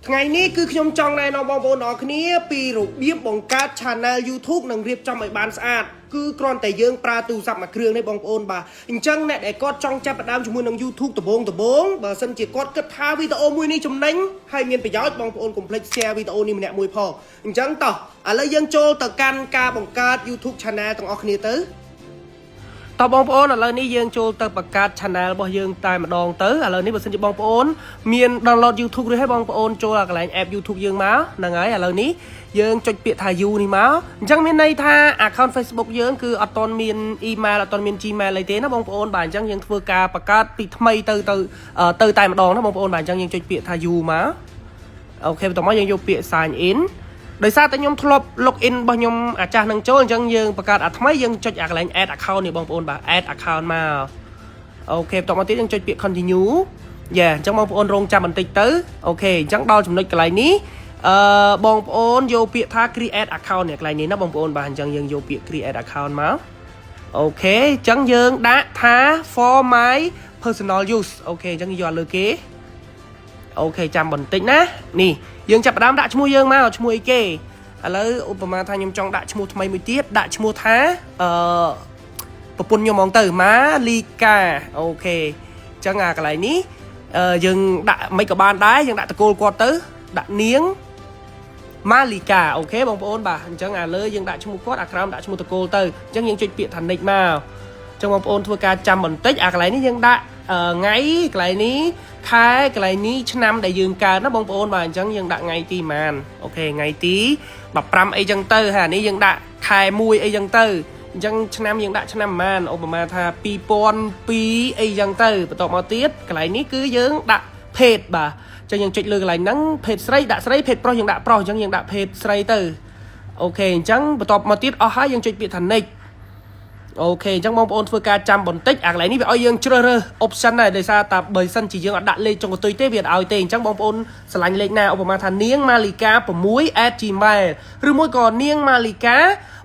ngày ní cứ nhom trong này nó bong bóng nó kia pi rồi biết bong cát channel YouTube nâng riệp trong mấy bàn sát cứ còn tại dương pra tu sập mà kêu này bong bóng bà chân này để con trong chắp đam chúng mình nâng YouTube tập bốn bà sân chỉ con cất tha video mui ní chấm đánh hay miền phải giáo bong bóng complex share video ní mình nè mui phò chân tỏ lấy dân châu tờ can ca bong cát YouTube channel tầng ở kia tớiตอบองปอนอะไรนี่ยังโจตประกาศชแนลบยังตายมาดองเต๋ออะไรนี่บริษัทบองปอนเมียนดาวน์โหลด YouTube หรือให้บองปอนโจอะไรแอป YouTube ยังมาหนังไงอะไรนี้ยังจดเปียถ่ายยูนี่มาจังเมียนในท่า account Facebook ยังคืออัตอนเมียนอีเมลอัตอนเมียน Gmail อะไรเต้นะบองปอนบ่ายจังยังเพื่อการประกาศปิดทำไมเต๋อตายมาดองนะบองปอนบ่ายจังยังจดเปียถ่ายยูมาโอเคต่อมายังโยเปีย sign inโดยซาแต่ยมทลบล็อกอินบ่ยมอาจารย์นังโจ้จังยังประกาศทำไมยังจดอะไรแอด account นี่บองปอนบ่าแอด account มาโอเคต่อมาที่ยังจดเปีย continue จังบองปอนลงจำบันทึกเต๋อโอเคจังดาวจำนวนอะไรนี้บองปอนโยเปียท่า create account เนี่ยอะไรนี้นะบองปอนบ่าจังยังโยเปีย create account มาโอเคจังยังด่าท่า for my personal use โอเคจังย้อนเลยเก๋โอเคจำบันทึกนะนี่ยังจับดามด่าชมูยังมาชมูไอเก้แล้วอุปมาทางยมจองด่าชมูทำไมมือเทียบด่าชมูท้าปะปุ่นยมมองตื่นมาลีกาโอเคจังอะไรนี้ยังด่าไม่กับบ้านได้ยังด่าตะโกนกอดตื้อด่าเนียงมาลีกาโอเคบองปอนบ่าจังเลยยังด่าชมูกอดอักรามด่าชมูตะโกนตื้อจังยังจุดเปียทันเด็กมาจังบองปอนทัวการจำบันทึกอะไรนี้ยังด่าไงอะไรนี้ท้ายอะไรนี้ชนำได้ยืนการนะบองปอนบ่าจังยังด่าไงตีมันโอเคไงตีแบบปรำไอจังเตอร์ฮะนี่ยังด่าทายมวยไอจังเตอร์จังชนำยังด่าชนำมันออกมาทาปีปอนปีไอจังเตอร์ต่อมาเตี้ยอะไรนี้คือยังด่าเพจบ่าจังยังจุดเลยอะไรนั่งเพจไซด่าไซเพจโปรยังด่าโปรจังยังด่าเพจไซเตอร์โอเคจังต่อมาเตี้ยอ๋อฮะยังจุดเปลี่ยนทันเนกโอเคจังบองปอนฝึกการจำบนติ๊กอะไรนี้ไปเอายังเจอเลยออปชั่นnày để sao tập bởi sân chỉ dương đặt lên trong cái túi tế việt ao tiềnจังบองปอนสลายเลขnàoออกมาทันเนียงมาลิกาผมมุ้ย @gmail หรือมุ้ยก่อนเนียงมาลิกา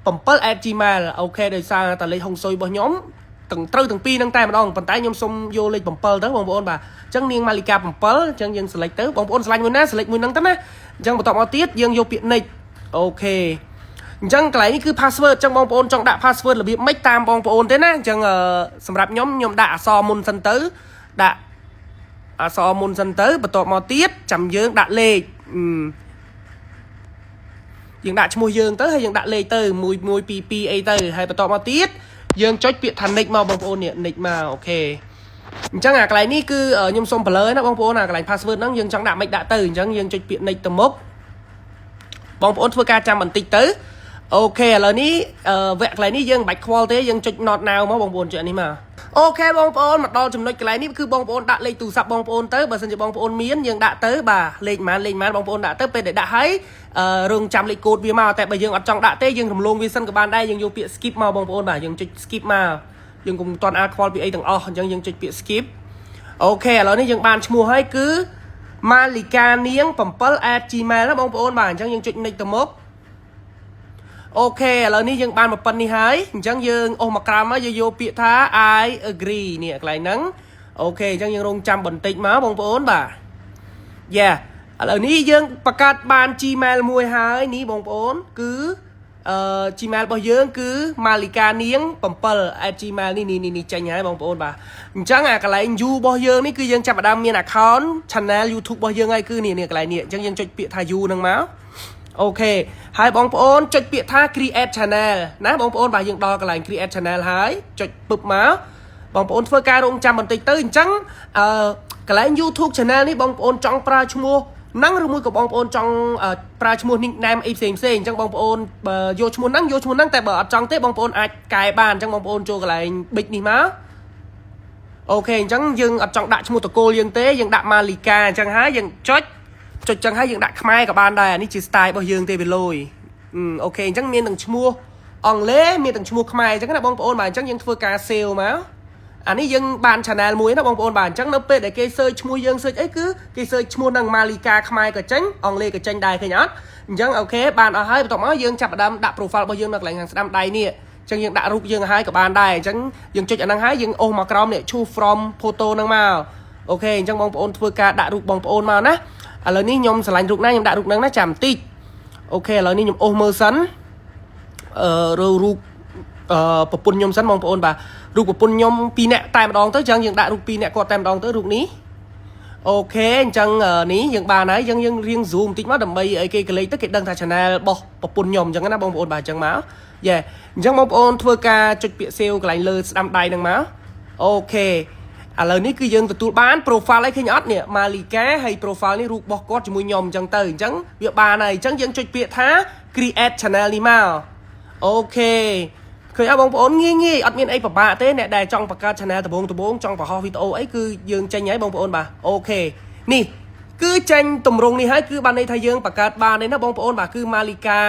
ผมเปิล @gmail โอเคđể saoแต่เลขหงซอยบ่nhóm từng pi nâng tay mà đong bàn tay nhom xôm vô lên bấm pearl tới bong bóng bà chẳng niên malika bấm pearl chẳng dân select tới bong bóng select nguyên na select nguyên nâng tới na chẳng bắt đầu tiết dân vô biển này ok chẳng cái này cứ password chẳng bong bóng trong đã password là bị mấy tam bong bóng thế na chẳng sầm rạp nhóm đã so môn sân tới đã so môn sân tới bắt đầu tiết chấm dân đã lê dân đã cho mùi dân tới hay dân đã lê tới mùi pp ấy tới hay bắt đầu tiết dương chốt biệt thành nick mà bong bóng nè nick mà ok chẳng cái này ní cứ ở nhung sông plei nó bong bóng là cái này password nó dương chẳng đã mạch đã từ chẳng dương chốt biệt nick tầm mốc bong bóng thua ca trăm bản tịch tới ok là ní vẽ cái này ní dương bạch qual thế dương chốt nọt nào mà bong bóng chuyện này mà ok bong bóng mặt đo chùm nick cái này ní cứ bong bóng đã lên tù sập bong bóng tới bà sân cho bong bóng miến dương đã tới bà lên má bong bóng đã tới để đã thấy rừng chăm lịch cột vì màu tại bây giờ ở trong đã tê dương thầm luôn vì sân của ban đây dương vô bị skip màu bong bóng bà dương chích skip màu dương cùng toàn alcohol bị ấy tầng o dương chích bị skip ok rồi nên dương ban mua hay cứ malika niếng phẩm pearl @gmail đó bong bóng bà dương chích nick tầm mốc ok rồi nên dương ban một phần đi hái dương ô mặc ram á vô bị thá I agree nè cái nắng ok dương rung chăm bình tĩnh máu bong bóng bà yeah ở ní dươngประกาศ ban Gmail มวยหายนี้บองปอนคือGmail របស់យើងគឺ malika niang 7 @gmail នេះចាញ់ហើយបងប្អូនបាទអញ្ចឹងអាកន្លែង u របស់យើងនេះគឺយើងចាប់ផ្ដើមមាន account channel YouTube របស់យើងហើយគឺនេះកន្លែងនេះអញ្ចឹងយើងចុចពាក្យថា u ហ្នឹងមកអូខេហើយបងប្អូនចុចពាក្យថា create channel ណាបងប្អូនបាទយើងដល់កន្លែង create channel ហើយចុចពឹបមកបងប្អូនធ្វើការរងចាំបន្តិចទៅអញ្ចឹងកន្លែង YouTube channel នេះបងប្អូនចង់ប្រើឈ្មោះnăng rồi mui của bong bóng trong pra chmua nickname ấy xem trong bong bóng vô chmua năng tại bờ trong tết bong bóng ai cài bàn trong bong bóng cho cái này bịch đi má ok chẳng dừng ở trong đại chmua tổ cô liên tế dừng đạm malika chẳng hái dừng chốt chẳng hái dừng đại khmai cả ban đây ní chỉ style bao dương tê về lôi ok chẳng miên đằng chmua on lế miên đằng chmua khmai chẳng cái bong bóng mà chẳng dừng thưa ca sale má anh ấy dân ban channel muối nó bong bóng bàn chẳng nó pe để cây sơi mua dân sơi ấy cứ cây sơi mua năng malika khmai cả tránh on lê cả tranh đài cái nhát chẳng ok bàn ở hai tổng nói dân chặt đam đặt profile bao dân được lại hàng đam đài nè chẳng dân đã rút dân hai cả bàn đài chẳng dân cho năng hái dân ô mà crom nè chu from photo năng màu ok chẳng bong bóng thưa ca đã rút bong bóng màu nè ឥឡូវនេះខ្ញុំឆ្លាញ់រូបណាខ្ញុំដាក់រូបហ្នឹងណាចាំបន្តិចអូខេឥឡូវនេះខ្ញុំអូសមើលសិនរូបប្រពន្ធខ្ញុំសិនបងប្អូនបាទរូបប្រពន្ធខ្ញុំ2នាក់តែម្ដងទៅចឹងយើងដាក់រូប2នាក់គាត់តែម្ដងទៅរូបនេះអូខេអញ្ចឹងនេះយើងបានហើយយើងរៀង zoom បន្តិចមកដើម្បីឲ្យគេកលេចទៅគេដឹងថា channel របស់ប្រពន្ធខ្ញុំអញ្ចឹងណាបងប្អូនបាទអញ្ចឹងមកយេអញ្ចឹងបងប្អូនធ្វើការចុចពាក្យ save កន្លែងលើស្ដាំដៃហ្នឹងមកអូខេឥឡូវនេះគឺយើងទទួលបាន profile អីឃើញអត់នេះ Malika ហើយ profile នេះរូបរបស់គាត់ជាមួយខ្ញុំអញ្ចឹងទៅអញ្ចឹងវាបានហើយអញ្ចឹងយើងចុចពាក្យថា create channel នេះមកអូខេឃើញអត់បងប្អូនងាយអត់មានអីពិបាកទេអ្នកដែលចង់បង្កើត channel ដំបូងចង់បង្ហោះវីដេអូអីគឺយើងចេញហើយបងប្អូនបាទអូខេនេះគឺចេញតម្រងនេះហើយគឺបានន័យថាយើងបង្កើតបានទេណាបងប្អូនបាទគឺ Malika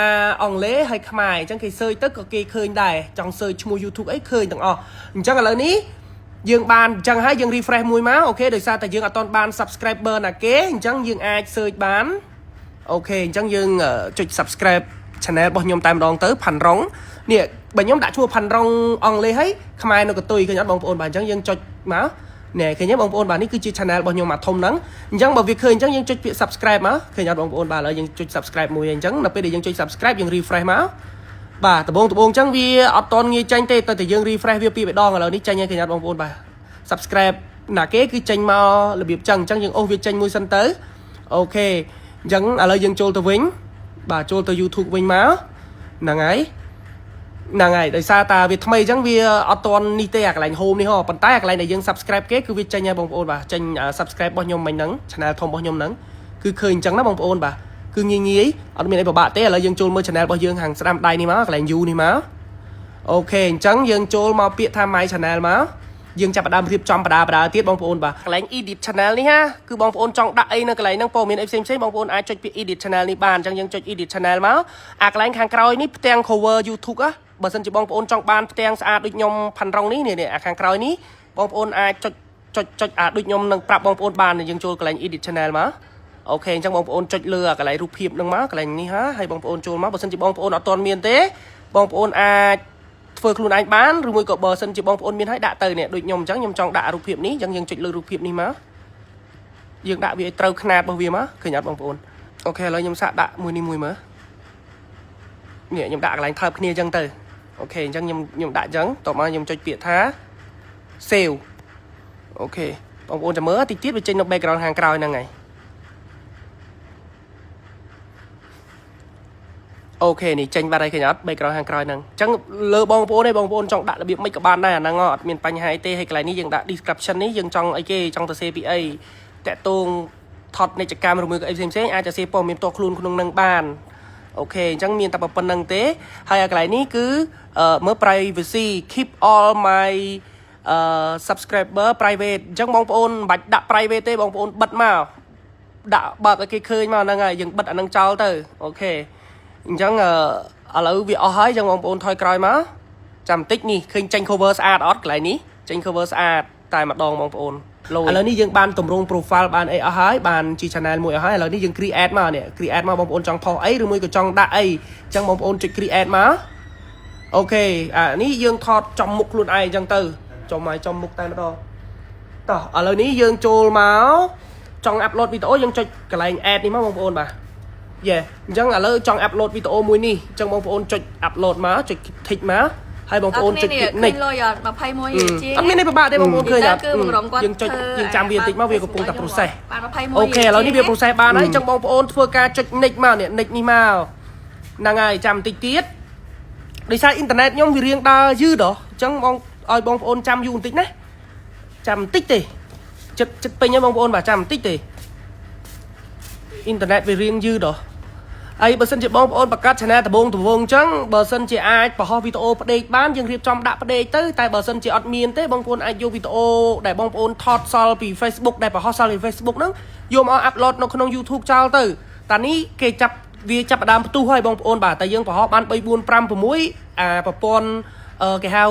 អង់គ្លេសហើយខ្មែរអញ្ចឹងគេ search ទៅក៏គេឃើញដែរចង់ search ឈ្មោះ YouTube អីឃើញទាំងអស់អញ្ចឹងឥឡូវនេះយើងបានអញ្ចឹងហើយយើង refresh មួយមកអូខេដោយសារតែយើងអត់ទាន់បាន subscriber ណាគេអញ្ចឹងយើងអាច search បានអូខេអញ្ចឹងយើងចុច subscribe channel របស់ខ្ញុំតែម្ដងទៅផាន់រងនេះបើខ្ញុំដាក់ឈ្មោះផាន់រងអង់គ្លេសហើយខ្មែរនៅកតុយឃើញអត់បងប្អូនបាទអញ្ចឹងយើងចុចមកណែឃើញទេបងប្អូនបាទនេះគឺជា channel របស់ខ្ញុំមកធំហ្នឹងអញ្ចឹងបើវាឃើញអញ្ចឹងយើងចុចពាក្យ subscribe មកឃើញអត់បងប្អូនបាទឥឡូវយើងចុច subscribe មួយអញ្ចឹងដល់ពេលដែលយើងចុច subscribe យើង refresh មកបាទដំបូងអញ្ចឹងវាអត់តន់ងាយចាញ់ទេតែយើង refresh វាពីរដងឥឡូវនេះចាញ់ហើយឃើញអត់បងប្អូនបាទ subscribe ណាគេគឺចេញមករបៀបចឹងអញ្ចឹងយើងអូសវាចេញមួយសិនទៅអូខេអញ្ចឹងឥឡូវយើងចូលទៅវិញបាទចូលទៅ YouTube វិញមកហ្នឹងហើយដោយសារតាវាថ្មីអញ្ចឹងវាអត់តន់នេះទេអាកន្លែង home នេះហ៎ប៉ុន្តែអាកន្លែងដែលយើង subscribe គេគឺវាចេញហើយបងប្អូនបាទចេញ subscribe របស់ខ្ញុំមិញហ្នឹង channel ធំរបស់ខ្ញុំហ្នឹងគឺឃើញអញ្ចឹងណាបងប្អូនបាទគឺងាយអត់មានអីពិបាកទេឥឡូវយើងចូលមើល channel របស់យើងខាងស្ដាំដៃនេះមកកន្លែង view នេះមកអូខេអញ្ចឹងយើងចូលមកពាក្យថា my channel មកយើងចាប់ផ្ដើមរៀបចំបដាទៀតបងប្អូនបាទកន្លែង edit channel នេះណាគឺបងប្អូនចង់ដាក់អីនៅកន្លែងហ្នឹងព័ត៌មានអីផ្សេងបងប្អូនអាចចុចពាក្យ edit channel នេះបានអញ្ចឹងយើងចុច edit channel មកអាកន្លែងខាងក្រោយនេះផ្ទាំង cover YouTube ណាបើសិនជាបងប្អូនចង់បានផ្ទាំងស្អាតដូចខ្ញុំផាន់រងនេះអាខាងក្រោយនេះបងប្អូនអាចចុចដូចខ្ញុំនឹងប្រាប់បងប្អូនបានយើងចូលកន្លែង edit channel មកអូខេអញ្ចឹងបងប្អូនចុចលើកន្លែងរូបភាពហ្នឹងមកកន្លែងនេះហើយបងប្អូនចូលមកបើសិនជាបងប្អូនអត់ទាន់មានទេបងប្អូនអាចធ្វើខ្លួនឯងបានឬមួយក៏បើសិនជាបងប្អូនមានឲ្យដាក់ទៅនេះដូចខ្ញុំអញ្ចឹងខ្ញុំចង់ដាក់រូបភាពនេះអញ្ចឹងយើងចុចលើរូបភាពនេះមកយើងដាក់វាឲ្យត្រូវຂະຫນាតរបស់វាមកឃើញអត់បងប្អូនអូខេឥឡូវខ្ញុំសាកដាក់មួយនេះមួយមើលនេះខ្ញុំដាក់កន្លែងថើបគ្នាអញ្ចឹងទៅអូខេអញ្ចឹងខ្ញុំដាក់អញ្ចឹងតោះមកខ្ញុំចុចពាក្យថា save អូខេបងប្អូនចាំមើលតិចទៀតវាចេញនៅ background ខាងក្រោយហ្នឹងហើយអូខេនេះចេញបាត់ហើយឃើញអត់ background ខាងក្រោយហ្នឹងអញ្ចឹងលើបងប្អូនឯងបងប្អូនចង់ដាក់របៀបមិនក៏បានដែរអាហ្នឹងអត់មានបញ្ហាអីទេហើយកន្លែងនេះយើងដាក់ description នេះយើងចង់អីគេចង់ទៅសេពីអីតាក់ទងថតនីយកម្មឬមួយក៏អីផ្សេងអាចទៅសេព័ត៌មានផ្ទាល់ខ្លួនក្នុងហ្នឹងបានអូខេអញ្ចឹងមានតែប៉ុណ្្នឹងទេហើយអាកន្លែងនេះគឺមើល privacy keep all my subscriber private អញ្ចឹងបងប្អូនមិនបាច់ដាក់ private ទេបងប្អូនបិទមកដាក់បើកឲ្យគេឃើញមកហ្នឹងហើយយើងបិទអាហ្នឹងចោលទៅអូខេអញ្ចឹងឥឡូវវាអស់ហើយអញ្ចឹងបងប្អូនថយក្រោយមកចាំបន្តិចនេះឃើញចេញ cover ស្អាតអត់កន្លែងនេះចេញ cover ស្អាតតែម្ដងបងប្អូនឥឡូវនេះយើងបានតម្រង់ profile បានអីអស់ហើយបានជា channel មួយអស់ហើយឥឡូវនេះយើង create មកនេះ create មកបងប្អូនចង់ផុសអីឬមួយក៏ចង់ដាក់អីអញ្ចឹងបងប្អូនចុច create មកអូខេអានេះយើងថតចំមុខខ្លួនឯងអញ្ចឹងទៅចំមុខតែម្ដងតោះឥឡូវនេះយើងចូលមកចង់ upload វីដេអូយើងចុចកន្លែង add នេះមកបងប្អូនបាទយេអញ្ចឹងឥឡូវចង់ upload វីដេអូមួយនេះអញ្ចឹងបងប្អូនចុច upload មកចុច tick មកហើយបងប្អូនចុច next លុយអត់21ជាអត់មានទេពិបាកទេបងប្អូនឃើញអត់យើងចុចយើងចាំវាបន្តិចមកវាកំពុងតែ process បាន21អូខេឥឡូវនេះវា process បានហើយអញ្ចឹងបងប្អូនធ្វើការចុច next មកនេះ next នេះមកហ្នឹងហើយចាំបន្តិចទៀតដោយសារអ៊ីនធឺណិតខ្ញុំវារៀងដើរយឺតហ៎អញ្ចឹងបងឲ្យបងប្អូនចាំយូរបន្តិចណាចាំបន្តិចទេចិត្តពេញហើយបងប្អូនបាទចាំបន្តិចទេអ៊ីនធឺណិតវារៀងយឺតហ៎ហើយបើសិនជាបងប្អូនបង្កើត channel ដំបូងអញ្ចឹងបើសិនជាអាចបង្ហោះវីដេអូផ្ដេកបានយើងរៀបចំដាក់ផ្ដេកទៅតែបើសិនជាអត់មានទេបងប្អូនអាចយកវីដេអូដែលបងប្អូនថតសល់ពី Facebook ដែលបង្ហោះសល់ពី Facebook ហ្នឹងយកមក upload នៅក្នុង YouTube ចោលទៅតានេះគេចាប់ផ្ដើមផ្ទុះហើយបងប្អូនបាទតែយើងបង្ហោះបាន3 4 5 6អាប្រព័ន្ធគេហៅ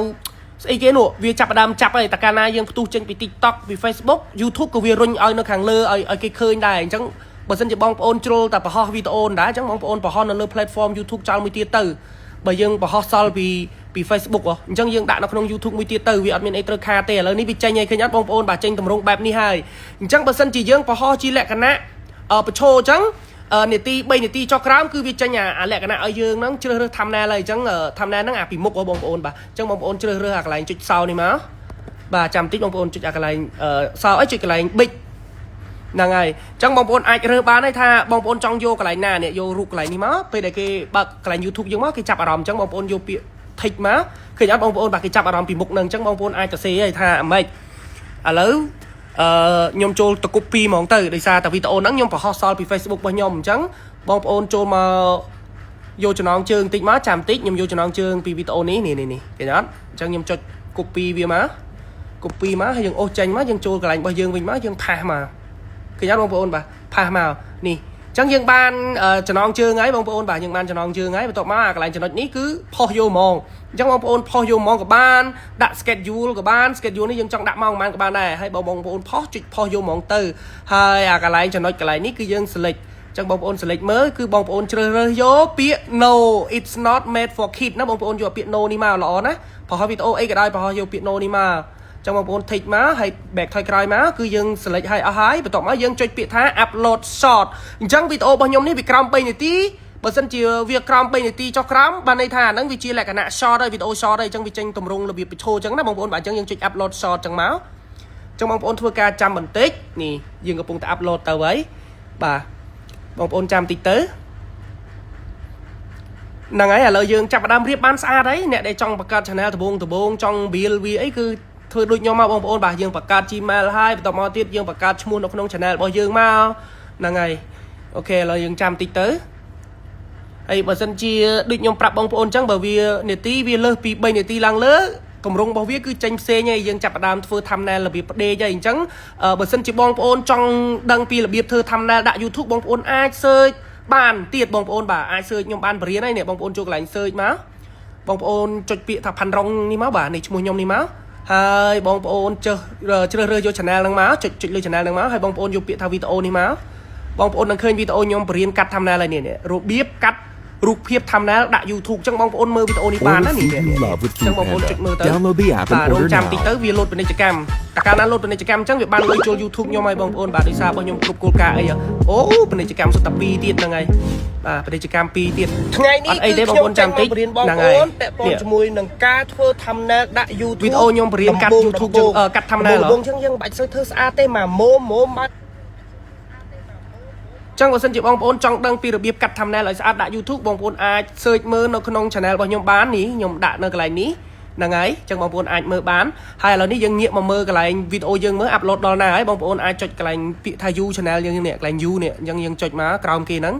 ស្អីគេនោះវាចាប់ផ្ដើមចាប់ហើយតែកាលណាយើងផ្ទុះចេញពី TikTok ពី Facebook YouTube ក៏វារុញឲ្យនៅខាងលើឲ្យគេឃើញដែរអញ្ចឹងបើសិនជាបងប្អូនជ្រុលតែបង្ហោះវីដេអូដែរអញ្ចឹងបងប្អូនបង្ហោះនៅលើ platform YouTube ចោលមួយទៀតទៅបើយើងបង្ហោះសល់ពី Facebook អញ្ចឹងយើងដាក់នៅក្នុង YouTube មួយទៀតទៅវាអត់មានអីត្រូវខាតទេឥឡូវនេះវាចេញឲ្យឃើញអត់បងប្អូនបាទចេញតម្រង់បែបនេះហើយអញ្ចឹងបើសិនជាយើងបង្ហោះជាលក្ខណៈ ประโชว์จังនាទី3នាទីចុះក្រោមគឺវាចេញអាលក្ខណៈឲ្យយើងហ្នឹងជ្រើសរើស thumbnail ហើយអញ្ចឹង thumbnail ហ្នឹងអាពីមុខបងប្អូនបាទអញ្ចឹងបងប្អូនជ្រើសរើសអាកន្លែងចុចសោនេះមកបាទចាំតិចបងប្អូនចុចអាកន្លែងសោអីចុចកន្លែងប៊ិចហ្នឹងហើយអញ្ចឹងបងប្អូនអាចរើសបានហើយថាបងប្អូនចង់យកកន្លែងណានេះយករូបកន្លែងនេះមកពេលដែលគេបើកកន្លែង YouTube យើងមកគេចាប់អារម្មណ៍អញ្ចឹងបងប្អូនយកពាក្យ thích má khi nhátបងប្អូនបាទគេចាប់អារម្មណ៍ពីមុខនឹងអញ្ចឹងបងប្អូនអាចទៅសេឲ្យថាអាម៉េចឥឡូវខ្ញុំចូលទៅ copy ហ្មងទៅដោយសារតែវីដេអូហ្នឹងខ្ញុំបង្ហោះសល់ពី Facebook របស់ខ្ញុំអញ្ចឹងបងប្អូនចូលមកយកចំណងជើងតិចមកចាំតិចខ្ញុំយកចំណងជើងពីវីដេអូនេះនេះគេអត់អញ្ចឹងខ្ញុំចុច copy វាមក copy មកហើយយើងអូសចេញមកយើងចូលកន្លែងរបស់យើងវិញមកយើងផាសមកឃើញអត់បងប្អូនបាទផាសមកនេះអញ្ចឹងយើងបានចំណងជើងហើយបងប្អូនបាទយើងបានចំណងជើងហើយបន្ទាប់មកអាកន្លែងចំណុចនេះគឺផុសយកហ្មងអញ្ចឹងបងប្អូនផុសយកហ្មងក៏បានដាក់ schedule ក៏បាន schedule នេះយើងចង់ដាក់ម៉ោងប៉ុន្មានក៏បានដែរហើយបងប្អូនផុសចុចផុសយកហ្មងទៅហើយអាកន្លែងចំណុចកន្លែងនេះគឺយើង select អញ្ចឹងបងប្អូន select មើលគឺបងប្អូនជ្រើសរើសយកពាក្យ no it's not made for kid ណាបងប្អូនយកពាក្យ no នេះមកល្អណាប្រហែលវីដេអូអីក៏ដោយប្រហែលយកពាក្យ no នេះមកចឹងបងប្អូន take មកហើយ back ថយក្រោយមកគឺយើង select ឲ្យអស់ហើយបន្ទាប់មកយើងចុចពាក្យថា upload short អញ្ចឹងវីដេអូរបស់ខ្ញុំនេះវាក្រោម3នាទីបើសិនជាវាក្រោម3នាទីចុះក្រោមបានន័យថាអាហ្នឹងវាជាលក្ខណៈ short ហើយវីដេអូ short ហើយអញ្ចឹងវាចេញទម្រង់របៀបបញ្ឈរអញ្ចឹងណាបងប្អូនបាទអញ្ចឹងយើងចុច upload short អញ្ចឹងមកអញ្ចឹងបងប្អូនធ្វើការចាំបន្តិចនេះយើងកំពុងតែ upload ទៅហើយបាទបងប្អូនចាំតិចទៅហ្នឹងហើយឥឡូវយើងចាប់ផ្ដើមរៀបបានស្អាតហើយអ្នកដែលចង់បង្កើត channel ដំបូងចង់ build វាអីគឺធ្វើដូចខ្ញុំមកបងប្អូនបាទយើងបង្កើត Gmail ហើយបន្តមកទៀតយើងបង្កើតឈ្មោះនៅក្នុង channel របស់យើងមកហ្នឹងហើយអូខេឥឡូវយើងចាំតិចទៅហើយបើសិនជាដូចខ្ញុំប្រាប់បងប្អូនអញ្ចឹងបើវានាទីវាលើសពី3នាទីឡើងលើកម្រងរបស់វាគឺចេញផ្សេងហើយយើងចាប់ផ្ដើមធ្វើ thumbnail របៀបផ្ដេកហើយអញ្ចឹងបើសិនជាបងប្អូនចង់ដឹងពីរបៀបធ្វើ thumbnail ដាក់ YouTube បងប្អូនអាច search បានទៀតបងប្អូនបាទអាច search ខ្ញុំបានបរៀនហើយនេះបងប្អូនចូលកន្លែង search មកបងប្អូនចុចពាក្យថាផាន់រងនេះមកបាទនេះឈ្មោះខ្ញុំនេះមកហើយបងប្អូនជ្រើសរើសយក channel ហ្នឹងមកចុចលើ channel ហ្នឹងមកហើយបងប្អូនយកពាក្យថាវីដេអូនេះមកបងប្អូននឹងឃើញវីដេអូខ្ញុំបរៀនកាត់ thumbnail ហើយនេះរបៀបកាត់រូបភាព thumbnail ដាក់ YouTube អញ្ចឹងបងប្អូនមើលវីដេអូនេះបានណានេះអញ្ចឹងបងប្អូនចុចមើលទៅបាទរងចាំតិចទៅវាលោតពាណិជ្ជកម្មតែកាលណាលោតពាណិជ្ជកម្មអញ្ចឹងវាបានលុយចូល YouTube ខ្ញុំហើយបងប្អូនបាទដោយសាររបស់ខ្ញុំគ្រប់គោលការណ៍អីអូពាណិជ្ជកម្មសុទ្ធតែ2ទៀតហ្នឹងហើយបាទពាណិជ្ជកម្ម2ទៀតថ្ងៃនេះគឺខ្ញុំចាំតិចហ្នឹងហើយពាក់ព័ន្ធជាមួយនឹងការធ្វើ thumbnail ដាក់ YouTube វីដេអូខ្ញុំបរៀនកាត់ YouTube កាត់ thumbnail អញ្ចឹងយើងមិនបាច់សូវធ្វើស្អាតទេមកម៉ូបាទចឹងបើសិនជាបងប្អូនចង់ដឹងពីរបៀបកាត់ thumbnail ឲ្យស្អាតដាក់ YouTube បងប្អូនអាច search មើលនៅក្នុង channel របស់ខ្ញុំបាននេះខ្ញុំដាក់នៅកន្លែងនេះហ្នឹងហើយចឹងបងប្អូនអាចមើលបានហើយឥឡូវនេះយើងងាកមកមើលកន្លែងវីដេអូយើងមើល upload ដល់ណាហើយបងប្អូនអាចចុចកន្លែងពាក្យថា You channel យើងនេះកន្លែង You នេះអញ្ចឹងយើងចុចមកក្រោមគេហ្នឹង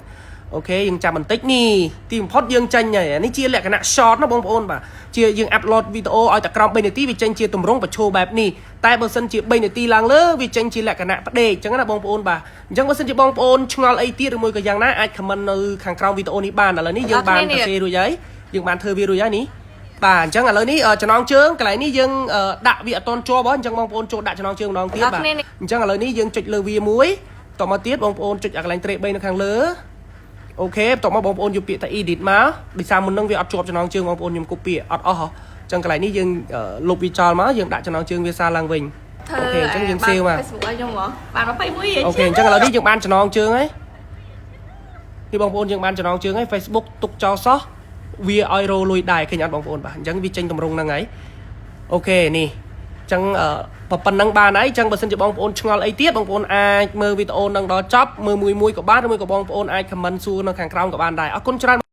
អូខេយើងចាំបន្តិចនេះទីបំផុតយើងចេញហើយនេះជាលក្ខណៈ short ណាបងប្អូនបាទជាយើង upload វីដេអូឲ្យតែក្រោម3នាទីវាចេញជាទម្រង់បញ្ឈរបែបនេះតែបើសិនជា3នាទីឡើងលើវាចេញជាលក្ខណៈផ្ដេកអញ្ចឹងណាបងប្អូនបាទអញ្ចឹងបើសិនជាបងប្អូនឆ្ងល់អីទៀតឬមួយក៏យ៉ាងណាអាច comment នៅខាងក្រោមវីដេអូនេះបានឥឡូវនេះយើងបានសរសេររួចហើយយើងបានធ្វើវារួចហើយនេះបាទអញ្ចឹងឥឡូវនេះចំណងជើងកន្លែងនេះយើងដាក់វាអត់តន់ជាប់អញ្ចឹងបងប្អូនចូលដាក់ចំណងជើងម្ដងទៀតបាទអញ្ចឹងឥឡូវនេះយើងចុចលើវាមួយតមកទៀតបងប្អូនចុចអាកន្លែងត្រេក3នៅខាងលើអូខេបន្ទាប់មកបងប្អូនយកពាក្យថា edit មកដោយសារមុននឹងវាអត់ជាប់ចំណងជើងបងប្អូនខ្ញុំ copy អត់អស់អញ្ចឹងកន្លែងនេះយើងលុបវាចោលមកយើងដាក់ចំណងជើងវាសារឡើងវិញអូខេអញ្ចឹងយើង save មក Facebook ឲ្យខ្ញុំហ៎បាន21អូខេអញ្ចឹងឥឡូវនេះយើងបានចំណងជើងហើយនេះបងប្អូនយើងបានចំណងជើងហើយ Facebook ទុកចោលសោះវាឲ្យរលុយដែរឃើញអត់បងប្អូនបាទអញ្ចឹងវាចេញតម្រង់ហ្នឹងហើយអូខេនេះអញ្ចឹងប៉ុណ្ណឹងបានហើយអញ្ចឹងបើសិនជាបងប្អូនឆ្ងល់អីទៀតបងប្អូនអាចមើលវីដេអូនឹងដល់ចប់មើលមួយក៏បានឬមួយក៏បងប្អូនអាច comment សួរនៅខាងក្រោមក៏បានដែរអរគុណច្រើន